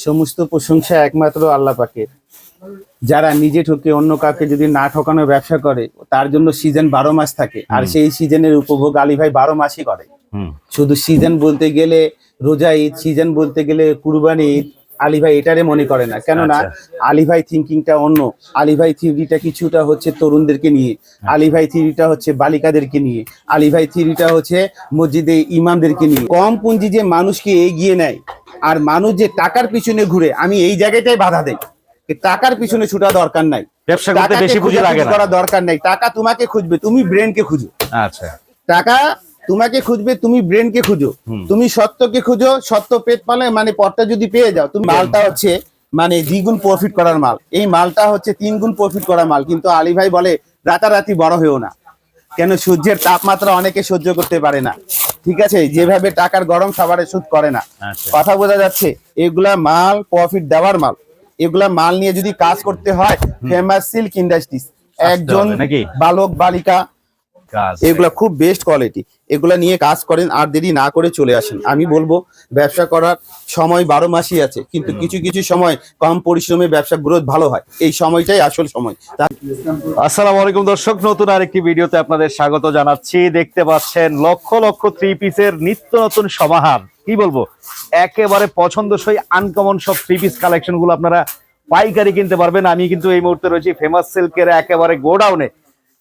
সমস্ত প্রশংসা একমাত্র আল্লাহ পাকের। যারা নিজে ঠকে অন্য কাউকে যদি না ঠকানো ব্যবসা করে, তার জন্য সিজন 12 মাস থাকে। আর সেই সিজনের উপভোগ আলী ভাই 12 মাসই করে। শুধু সিজন বলতে গেলে রোজা ঈদ, সিজন বলতে গেলে কুরবানি ঈদ, আলী ভাই এটারে মনে করে না। কেননা আলী ভাই থিঙ্কিংটা অন্য। আলী ভাই থিওরিটা কিছুটা হচ্ছে তরুণদেরকে নিয়ে, আলী ভাই থিওরিটা হচ্ছে বালিকাদেরকে নিয়ে, আলী ভাই থিওরিটা হচ্ছে মসজিদে ইমামদেরকে নিয়ে। কম পুঁজি যে মানুষকে এগিয়ে নেয়, আর মানুষ যে টাকার পিছনে ঘুরে, আমি এই জায়গাটাই বাধা দেই। টাকার পিছনে ছুটা দরকার নাই, ব্যবসা করতে বেশি পুঁজি লাগে না, করা দরকার নাই। টাকা তোমাকে খুঁজবে, তুমি ব্রেনকে খুঁজো। আচ্ছা, টাকা তোমাকে খুঁজবে, তুমি ব্রেনকে খুঁজো। তুমি সত্যকে খুঁজো, সত্য পেট পালে মানে পথটা যদি পেয়ে যাও, তুমি মালটা হচ্ছে মানে দ্বিগুণ প্রফিট করার মাল, এই মালটা হচ্ছে 3 গুণ প্রফিট করার মাল। কিন্তু আলী ভাই বলে রাতারাতি বড় হয়েও না। কেন? সূর্যের তাপমাত্রা অনেকে সহ্য করতে পারে না, ঠিক আছে? যেভাবে টাকার গরম খাবারে সুদ করে না। কথা বোঝা যাচ্ছে? এগুলা মাল প্রফিট দেওয়ার মাল। এগুলা মাল নিয়ে যদি কাজ করতে হয়, ফেমাস সিল্ক ইন্ডাস্ট্রিজ, একজন বালক বালিকা, এগুলা খুব বেস্ট কোয়ালিটি, এগুলা নিয়ে কাজ করেন। আর দেরি না করে চলে আসেন। আমি বলবো ব্যবসা করার সময় 12 মাসই আছে, কিন্তু কিছু কিছু সময় কম পরিশ্রমে ব্যবসা গ্রোথ ভালো হয়। এই সময়টাই আসল সময়। আসসালামু আলাইকুম দর্শক, নতুন আরেকটি ভিডিওতে আপনাদের স্বাগত জানাচ্ছি। দেখতে পাচ্ছেন লক্ষ লক্ষ 3 পিসের নিত্য নতুন সমাহার। কি বলবো, একেবারে পছন্দসই আনকমন সব 3 পিস কালেকশন গুলো আপনারা পাইকারি কিনতে পারবেন। আমি কিন্তু এই মুহূর্তে রয়েছি ফেমাস সিল্কের একেবারে গোডাউনে।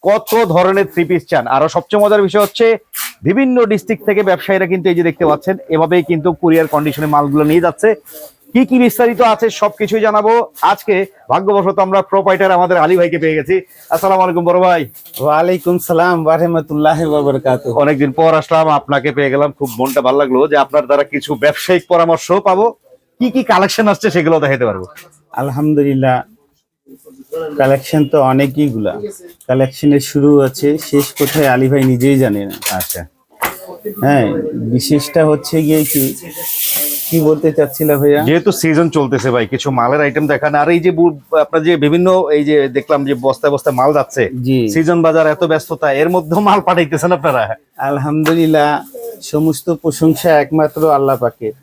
কত ধরনের 3 পিস চান। আরো সবচেয়ে মজার বিষয় হচ্ছে বিভিন্ন ডিস্ট্রিক্ট থেকে ব্যবসায়ীরা কিন্তু এই যে দেখতে পাচ্ছেন এভাবেই কিন্তু কুরিয়ার কন্ডিশনে মালগুলো নিয়ে যাচ্ছে। কি কি বিস্তারিত আছে সবকিছুই জানাবো আজকে। ভাগ্যবশত আমরা প্রোপাইটার আমাদের আলী ভাইকে পেয়ে গেছি। আসসালামু আলাইকুম বড় ভাই। ওয়ালাইকুম সালাম ওয়া রাহমাতুল্লাহি ওয়া বারাকাতুহু। অনেকদিন পর আসলাম, আপনাকে পেয়ে গেলাম, খুব মনটা ভালো লাগলো যে আপনার দ্বারা কিছু ব্যবসায়িক পরামর্শ পাবো। কি কি কালেকশন আসছে সেগুলো দেখাতে পারবো। আলহামদুলিল্লাহ, কালেকশন তো অনেকই গুলা। কালেকশনের শুরু আছে, শেষ কোথায় আলী ভাই নিজেই জানে না। আচ্ছা, হ্যাঁ, বিশেষটা হচ্ছে গিয়ে কি বলতে চাচ্ছিল ভাইয়া? যেহেতু সিজন চলতেছে ভাই, কিছু মালের আইটেম দেখান। আর এই যে আপনার যে বিভিন্ন এই যে দেখলাম যে বস্তায় বস্তায় মাল যাচ্ছে, সিজন বাজার এত ব্যস্ততা, এর মধ্যেও মাল পাঠাইতেছেন আপনারা। আলহামদুলিল্লাহ, সমস্ত প্রশংসা একমাত্র আল্লাহ পাকের।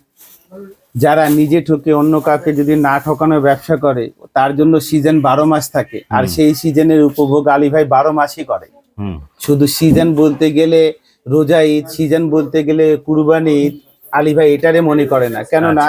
যারা নিজে ঠকে অন্য কাউকে যদি না ঠকানো ব্যবসা করে, তার জন্য সিজন 12 মাস থাকে। আর সেই সিজনের উপভোগ আলী ভাই 12 মাসই করে। শুধু সিজন বলতে গেলে রোজা ঈদ, সিজন বলতে গেলে কুরবানি ঈদ, আলী ভাই এটারে মনে করে না। কেননা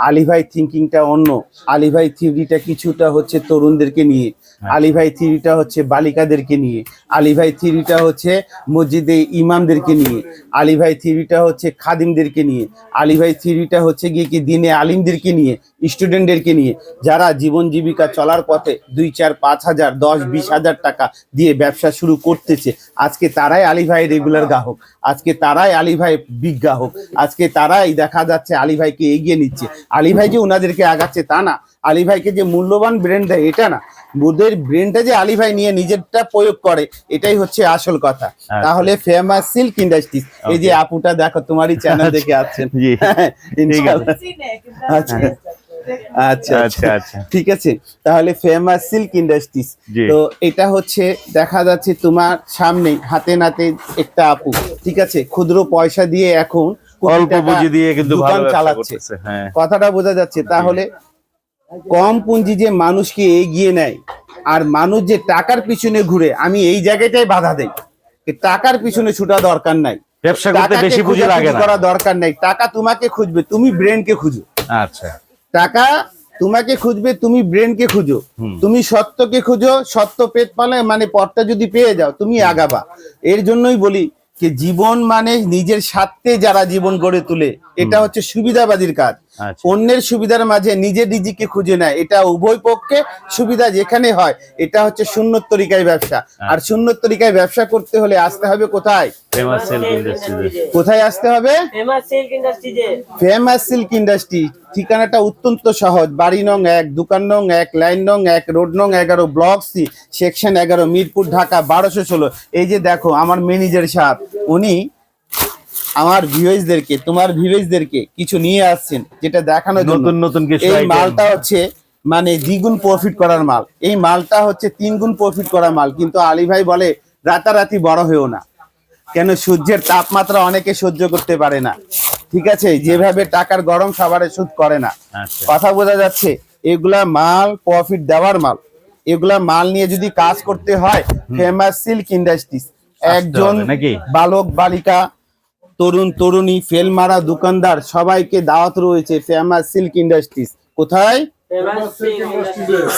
আলী ভাই থিঙ্কিংটা অন্য। আলী ভাই থিওরিটা কিছুটা হচ্ছে তরুণদেরকে নিয়ে, আলী ভাই থিওরিটা হচ্ছে বালিকাদেরকে নিয়ে, আলী ভাই থিওরিটা হচ্ছে মসজিদে ইমামদেরকে নিয়ে, আলী ভাই থিওরিটা হচ্ছে খাদিমদেরকে নিয়ে, আলী ভাই থিওরিটা হচ্ছে গিয়ে কি দিনে আলিমদেরকে নিয়ে, স্টুডেন্টদেরকে নিয়ে, যারা জীবন জীবিকা চলার পথে 2, 4, 5 হাজার 10, 20 হাজার টাকা দিয়ে ব্যবসা শুরু করতেছে। আজকে তারাই আলী ভাই রেগুলার গ্রাহক, আজকে তারাই আলী ভাই বিগ গ্রাহক, আজকে তারাই দেখা যাচ্ছে আলী ভাইকে এগিয়ে নিচ্ছে। আলী ভাই যে ওনাদেরকে আগাচ্ছে তা না, আলী ভাইকে যে মূল্যবান ব্রেন দেয় এটা না, ওদের ব্রেনটা যে আলী ভাই নিয়ে নিজেরটা প্রয়োগ করে, এটাই হচ্ছে আসল কথা। তাহলে ফেমাস সিল্ক ইন্ডাস্ট্রিজ, এই যে আপুটা দেখো তোমারই চ্যানেল দেখে আসছেন। আচ্ছা আচ্ছা আচ্ছা, ঠিক আছে। তাহলে ফেমাস সিল্ক ইন্ডাস্ট্রিজ, তো এটা হচ্ছে দেখা যাচ্ছে তোমার সামনে হাতে নাতে একটা আপু, ঠিক আছে, ক্ষুদ্র পয়সা দিয়ে এখন অল্প পুঁজি দিয়ে কিন্তু দোকান চালাচ্ছে। কথাটা বোঝা যাচ্ছে? তাহলে কম পুঁজি যে মানুষকে এগিয়ে নেয়, আর মানুষ যে টাকার পিছনে ঘুরে, আমি এই জায়গাটাই বাধা দেই। টাকার পিছনে ছুটা দরকার নাই, ব্যবসা করতে বেশি পুঁজি লাগে না, করা দরকার নাই। টাকা তোমাকে খুঁজবে, তুমি ব্রেনকে খুঁজো। আচ্ছা, টাকা তোমাকে খুঁজবে, তুমি ব্রেনকে খুঁজো। তুমি সত্যকে খুঁজো, সত্য পেট পালে মানে পথটা যদি পেয়ে যাও, তুমি আগাবা। এর জন্যই বলি যে জীবন মানে নিজের স্বার্থে যারা জীবন গড়ে তোলে, এটা হচ্ছে সুবিধাবাদীর কাজ। অন্যের সুবিধার মাঝে নিজের রিজিককে খুঁজে নেয়, এটা উভয় পক্ষে সুবিধা যেখানে হয়, এটা হচ্ছে সুন্নত তরিকায় ব্যবসা। আর সুন্নত তরিকায় ব্যবসা করতে হলে আসতে হবে কোথায়? কোথায় আসতে হবে? Famous silk industry. ঠিকানাটা অত্যন্ত সহজ, বাড়ি নং 1, দোকান নং 1, লাইন নং 1, রোড নং 11, block C, section 11, Mirpur, Dhaka 1216। এই যে দেখো আমার ম্যানেজার সাহেব, উনি আমার ভিউয়ার্সদেরকে, তোমার ভিউয়ার্সদেরকে কিছু নিয়ে আসছেন, যেটা দেখানোর জন্য। নতুন নতুন কিছু এই মালটা হচ্ছে মানে দ্বিগুণ প্রফিট করার মাল, এই মালটা হচ্ছে 3 গুণ প্রফিট করার মাল। কিন্তু আলী ভাই বলে রাতারাতি বড় হয়েও না। কেন? সূর্যের তাপমাত্রা অনেকে সহ্য করতে পারে না, ঠিক আছে, যেভাবে টাকার গরম সবারে সুদ করে না। আচ্ছা কথা বোঝা যাচ্ছে? এগুলা মাল প্রফিট দেওয়ার মাল। এগুলা মাল নিয়ে যদি কাজ করতে হয়, ফেমাস সিল্ক ইন্ডাস্ট্রিজ, একজন হবে নাকি? বালক বালিকা, তরুণ তরুণী, ফেল মারা দোকানদার সবাইকে দাওয়াত রয়েছে ফেমাস সিল্ক ইন্ডাস্ট্রিজ। কোথায়?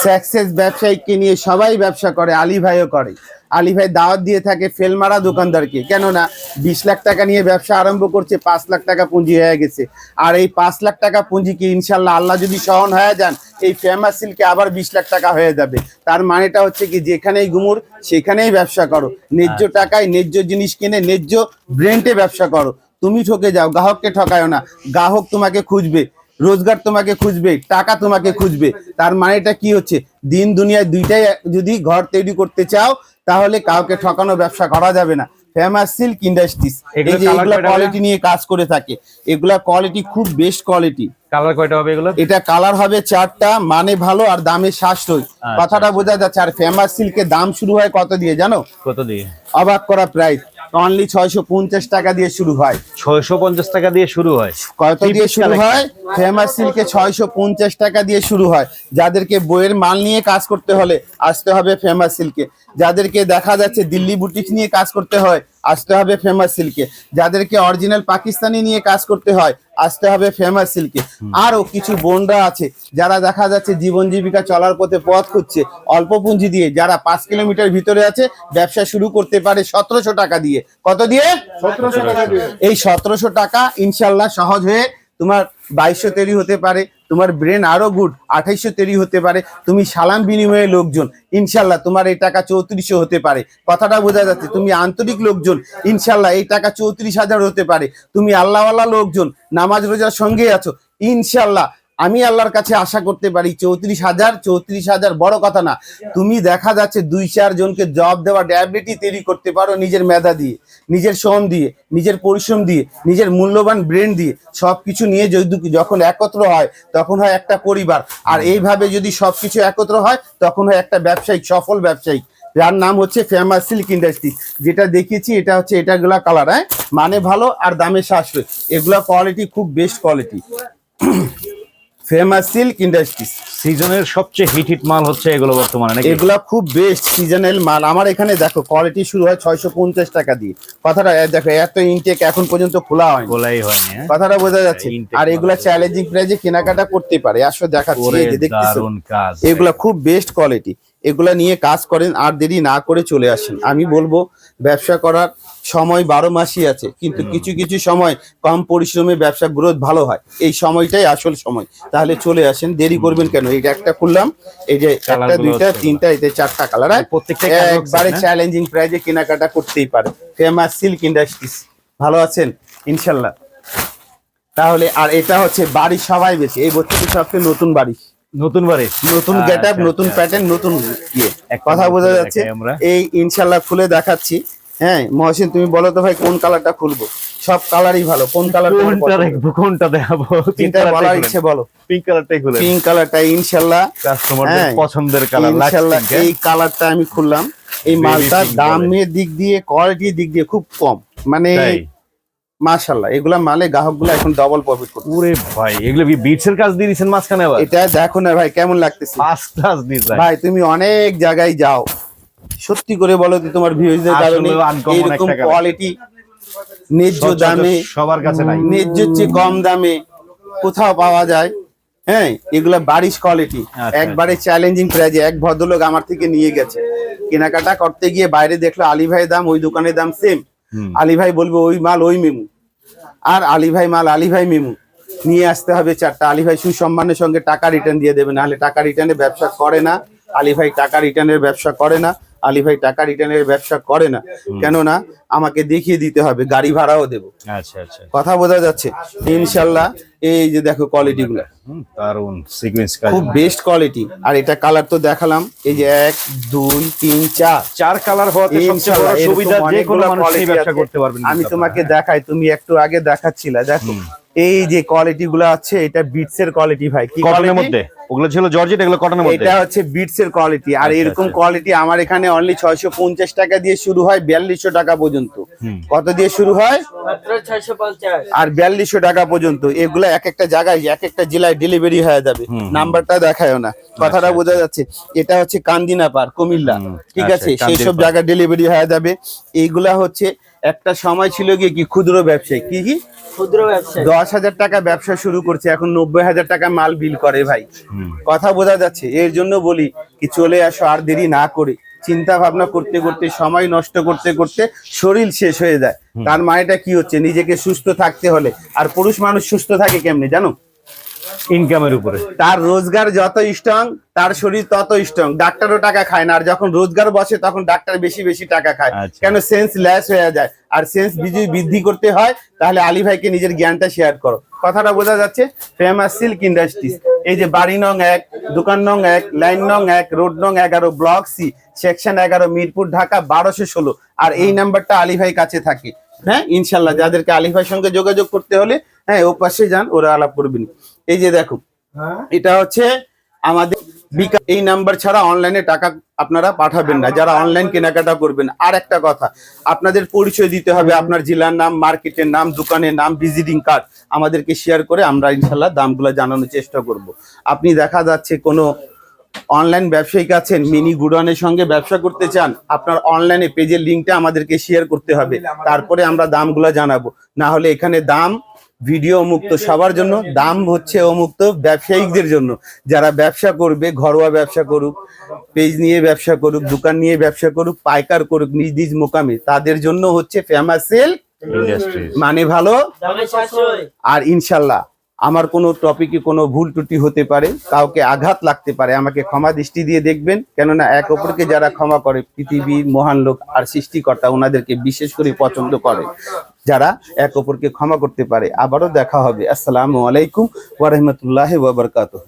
সাকসেস ব্যবসায়ীকে নিয়ে সবাই ব্যবসা করে, আলী ভাইও করে। আলী ভাই দাওয়াত দিয়ে থাকে ফেল মারা দোকানদারকে, কেননা 20 লাখ টাকা নিয়ে ব্যবসা আরম্ভ করছে, 5 লাখ টাকা পুঁজি হয়ে গেছে। আর এই 5 লাখ টাকা পুঁজি কি ইনশাল্লাহ আল্লাহ যদি সহন হয়ে যান, এই ফেমাস সিল্কে আবার 20 লাখ টাকা হয়ে যাবে। তার মানেটা হচ্ছে কি, যেখানেই গুমুর সেখানেই ব্যবসা করো, ন্যায্য টাকায় ন্যায্য জিনিস কিনে ন্যায্য ব্র্যান্ডে ব্যবসা করো। তুমি ঠকে যাও, গ্রাহককে ঠকায়ও না। গ্রাহক তোমাকে খুঁজবে, রোজগার তোমাকে খুঁজবে, টাকা তোমাকে খুঁজবে। তার মানেটা কি হচ্ছে, দিন দুনিয়ায় দুইটাই যদি ঘর তৈরি করতে চাও, তাহলে কাউকে ঠকানো ব্যবসা করা যাবে না। ফেমাস সিল্ক ইন্ডাস্ট্রিজ এই যে এগুলা কোয়ালিটি নিয়ে কাজ করে থাকে, এগুলা কোয়ালিটি খুব বেস্ট কোয়ালিটি। কালার কয়টা হবে এগুলো? এটা কালার হবে 4টা, মানে ভালো আর দামে সাশ্রয়। কথাটা বোঝা যাচ্ছে। আর ফেমাস সিল্কের দাম শুরু হয় কত দিয়ে জানো? কত দিয়ে? অবাক করা প্রাইস, অনলি 650 টাকা দিয়ে শুরু হয়। 650 টাকা দিয়ে শুরু হয়? কত দিয়ে শুরু হয়? ফেমাস সিল্কে 650 টাকা দিয়ে শুরু হয়। যাদেরকে বইয়ের মাল নিয়ে কাজ করতে হলে আসতে হবে ফেমাস সিল্কে। যাদেরকে দেখা যাচ্ছে দিল্লি বুটিক নিয়ে কাজ করতে হয়, আসতে হবে ফেমাস সিল্কে। যাদেরকে অরিজিনাল পাকিস্তানি নিয়ে কাজ করতে হয়, আসতে হবে ফেমাস সিল্কে। আরো কিছু বোনরা আছে যারা দেখা যাচ্ছে জীবন জীবিকা চলার পথে পথ খুঁজছে, অল্প পুঁজি দিয়ে, যারা 5 কিলোমিটার ভিতরে আছে, ব্যবসা শুরু করতে পারে 1700 টাকা দিয়ে। কত দিয়ে? 1700 টাকা দিয়ে। এই 1700 টাকা ইনশাল্লাহ সহজ হয়ে তোমার 2200 তৈরি হতে পারে, তোমার ব্রেন আরো গুড 2800 তৈরি হতে পারে। তুমি সালাম বিনিময়ে লোকজন, ইনশাল্লাহ তোমার এই টাকা 3400 হতে পারে। কথাটা বোঝা যাচ্ছে? তুমি আন্তরিক লোকজন, ইনশাল্লাহ এই টাকা 34,000 হতে পারে। তুমি আল্লাহওয়ালা লোকজন, নামাজ রোজার সঙ্গে আছো, ইনশাল্লাহ আমি আল্লাহর কাছে আশা করতে পারি 34,000 বড় কথা না। তুমি দেখা যাচ্ছে 2-4 জনকে জব দেওয়া ডায়াবেটি তৈরি করতে পারো নিজের মেধা দিয়ে, নিজের শ্রম দিয়ে, নিজের পরিশ্রম দিয়ে, নিজের মূল্যবান ব্রেন দিয়ে। সবকিছু নিয়ে যখন একত্র হয় তখন হয় একটা পরিবার। আর এইভাবে যদি সবকিছু একত্র হয় তখন হয় একটা ব্যবসায়িক, সফল ব্যবসায়িক, যার নাম হচ্ছে ফেমাস সিল্ক ইন্ডাস্ট্রি। যেটা দেখিয়েছি এটা হচ্ছে এটাগুলা কালার, হ্যাঁ, মানে ভালো আর দামে সাশ্রয়। এগুলা কোয়ালিটি খুব best quality. Famous silk industries সিজনের সবচেয়ে হিট মাল হচ্ছে এগুলো বর্তমানে নাকি? এগুলা খুব বেস্ট সিজনাল মাল। আমার এখানে দেখো কোয়ালিটি শুরু হয় 650 টাকা দিয়ে। কথাটা দেখো, এত ইনটেক এখন পর্যন্ত খোলা হয়নি, খোলাই হয়নি। কথাটা বোঝা যাচ্ছে। Intake আর এগুলা চ্যালেঞ্জিং প্রাইজে কেনাকাটা করতে পারে। আসলে দেখাচ্ছি, এই যে দেখতেছো, দারুণ কাজ। এগুলা খুব বেস্ট কোয়ালিটি। এগুলা নিয়ে কাজ করেন, আর দেরি না করে চলে আসেন। আমি বলবো ব্যবসা করার সময় 12 মাসই আছে, কিন্তু কিছু কিছু সময় কম পরিশ্রমে ব্যবসা গ্রোথ ভালো হয়। এই সময়টাই আসল সময়। তাহলে চলে আসেন, দেরি করবেন কেন? এইটা একটা খুললাম, এই যে একটা, দুইটা, তিনটা, এতে 4টা কালার। প্রত্যেকটা একবারে চ্যালেঞ্জিং প্রাইজে কেনাকাটা করতেই পারে। ফেমাস সিল্ক ইন্ডাস্ট্রিজ, ভালো আছেন ইনশাল্লাহ। তাহলে আর এটা হচ্ছে বাড়ি সবাই বেশি, এই বছরটি সবচেয়ে নতুন বাড়ি, নতুন বারে নতুন গেট আপ, নতুন প্যাটার্ন, নতুন ইয়ে, কথা বোঝা যাচ্ছে। এই ইনশাল্লাহ খুলে দেখাচ্ছি। হ্যাঁ মহসিন, তুমি বলো তো ভাই কোন কালারটা খুলবো? সব কালারই ভালো, কোন কালার? কোনটা দেখাবো? চিন্তা বলার ইচ্ছে বলো। পিঙ্ক কালারটাই খুলে, পিঙ্ক কালারটা ইনশাল্লাহ কাস্টমারদের পছন্দের কালার। ইনশাল্লাহ এই কালারটা আমি খুললাম। এই মালটা দামের দিক দিয়ে, কোয়ালিটির দিক দিয়ে খুব কম, মানে মাশাআল্লাহ। এগুলা মালে গ্রাহকগুলো এখন ডাবল প্রফিট করছে। ওরে ভাই, এগুলো কি বিটসের কাজ দিয়ে দিয়েছেন মাঝখানে আবার? এটা দেখো না ভাই কেমন লাগতেছে, ফার্স্ট ক্লাস ডিজাইন। ভাই তুমি অনেক জায়গায় যাও, সত্যি করে বলো তো তোমার ভিউজের কারণে এরকম কোয়ালিটি ন্যায্য দামে সবার কাছে নাই, ন্যায্য চেয়ে কম দামে কোথাও পাওয়া যায়? হ্যাঁ, এগুলা বারিশ কোয়ালিটি, একবারে চ্যালেঞ্জিং প্রাইজে। এক ভদ্রলোক আমার থেকে নিয়ে গেছে, কেনাকাটা করতে গিয়ে বাইরে দেখলো আলী ভাই দাম, ওই দোকানের দাম সেম। আলী ভাই বলবে ওই মাল ওই মেমু, আর আলী ভাই মাল আলী ভাই মেমু। নিয়ে আসতে হবে 4টা। আলী ভাই সুসম্মানের সঙ্গে টাকা রিটার্ন দিয়ে দেবে, নাহলে টাকা রিটার্নের ব্যবসা করে না। আলী ভাই টাকা রিটার্নের ব্যবসা করে না। আলী ভাই টাকা রিটার্নের ব্যবসা করে না, কেননা আমাকে দেখিয়ে দিতে হবে, গাড়ি ভাড়াও দেবো। আচ্ছা আচ্ছা, কথা বোঝা যাচ্ছে ইনশাল্লাহ। এই যে দেখো কোয়ালিটি গুলা দারুন সিকোয়েন্স কাজ, খুব বেস্ট কোয়ালিটি। আর এটা কালার তো দেখালাম, এই যে 1 2 3 4 কালার হওয়াতে সবচেয়ে বড় সুবিধা, যে কোনো মানুষ ব্যবসা করতে পারবেন। আমি তোমাকে দেখাই, তুমি একটু আগে দেখাচ্ছিলা, দেখো এই যে কোয়ালিটি গুলো আছে, এটা বিটস এর কোয়ালিটি ভাই। কি কটনের মধ্যে? ওগুলো ছিল জর্জেট, এগুলো কটনের মধ্যে। এটা হচ্ছে বিটস এর কোয়ালিটি। আর আচ্ছা, এরকম আচ্ছা। কোয়ালিটি আমার এখানে অনলি 650 টাকা দিয়ে শুরু হয় 4200 টাকা পর্যন্ত। কত দিয়ে শুরু হয়? মাত্র 650। আর 4200 টাকা পর্যন্ত। এগুলো এক একটা জায়গায় এক একটা জেলায় ডেলিভারি হয়ে যাবে। নাম্বারটা দেখায়ও না, কথাটা বোঝা যাচ্ছে। এটা হচ্ছে কান্দিনা পার, কুমিল্লা, ঠিক আচ্ছা, আছে? সেই কান্দিনা সব পার। জায়গায় ডেলিভারি হয়ে যাবে। এইগুলা হচ্ছে একটা সময় ছিল গিয়ে কি ক্ষুদ্র ব্যবসায়ী, কি কি ক্ষুদ্র ব্যবসায়ী 10,000 টাকা ব্যবসা শুরু করছে, এখন 90,000 টাকা মাল বিল করে ভাই। কথা বোঝা যাচ্ছে? এর জন্য বলি কি চলে আসো, আর দেরি না করে। চিন্তা ভাবনা করতে করতে, সময় নষ্ট করতে করতে শরীর শেষ হয়ে যায়। তার মানেটা কি হচ্ছে? নিজেকে সুস্থ থাকতে হলে। আর পুরুষ মানুষ সুস্থ থাকে কেমনে জানো? ইনকামের উপরে। তার রোজগার যত স্ট্রং, তার শরীর তত স্ট্রং। ডাক্তারও টাকা খায় না, আর যখন রোজগার বসে তখন ডাক্তার বেশি বেশি টাকা খায়। আচ্ছা। কেন? সেন্স ল্যাস হয়ে যায়। আর সেন্স যদি বৃদ্ধি করতে হয় তাহলে আলী ভাইকে নিজের জ্ঞানটা শেয়ার করো। কথাটা বোঝা যাচ্ছে? ফেমাস সিল্ক ইন্ডাস্ট্রিজ, এই যে বাড়ি নং 1, দোকান নং 1, লাইন নং 1, রোড নং 11, block C, section 11, Mirpur, Dhaka 1216। আর এই নাম্বারটা আলী ভাই কাছে থাকে। হ্যাঁ, ইনশাল্লাহ যাদেরকে আলী ভাইয়ের সঙ্গে যোগাযোগ করতে হলে, হ্যাঁ, ও পাশে যান, ওরা আলাপ করবেন। এই যে দেখো, এটা হচ্ছে আমাদের বিকাশ। এই নাম্বার ছাড়া অনলাইনে টাকা আপনারা পাঠাবেন না যারা অনলাইন কেনাকাটা করবেন। আর একটা কথা, আপনাদের পরিচয় দিতে হবে, আপনার জেলার নাম, মার্কেটের নাম, দোকানের নাম, ভিজিটিং কার্ড আমাদেরকে শেয়ার করে আমরা ইনশাল্লাহ দামগুলো জানানোর চেষ্টা করব। আপনি দেখা যাচ্ছে কোনো অনলাইন ব্যবসায়িক আছেন, মিনি গুডাউনের সঙ্গে ব্যবসা করতে চান, আপনার অনলাইনে পেজের লিঙ্কটা আমাদেরকে শেয়ার করতে হবে, তারপরে আমরা দামগুলো জানাবো। না হলে এখানে দাম ভিডিও মুক্ত সবার জন্য, দাম হচ্ছে অমুক্ত ব্যবসায়িকদের জন্য। যারা ব্যবসা করবে, ঘরোয়া ব্যবসা করুক, পেজ নিয়ে ব্যবসা করুক, দোকান নিয়ে ব্যবসা করুক, পাইকার করুক নিজ নিজ মোকামে, তাদের জন্য হচ্ছে ফেমাস সিল্ক ইন্ডাস্ট্রি। মানে ভালো। দামে সাশ্রয়। আর ইনশাল্লাহ আমার কোনো টপিকে কোনো ভুল ত্রুটি হতে পারে, কাউকে আঘাত লাগতে পারে, আমাকে ক্ষমা দৃষ্টি দিয়ে দেখবেন। কেননা এক অপরকে যারা ক্ষমা করে, পৃথিবীর মহান লোক আর সৃষ্টিকর্তা ওনাদেরকে বিশেষ করে পছন্দ করে, যারা এক অপরকে ক্ষমা করতে পারে। আবারও দেখা হবে। আসসালামু আলাইকুম ওয়া রাহমাতুল্লাহি ওয়া বারাকাতুহু।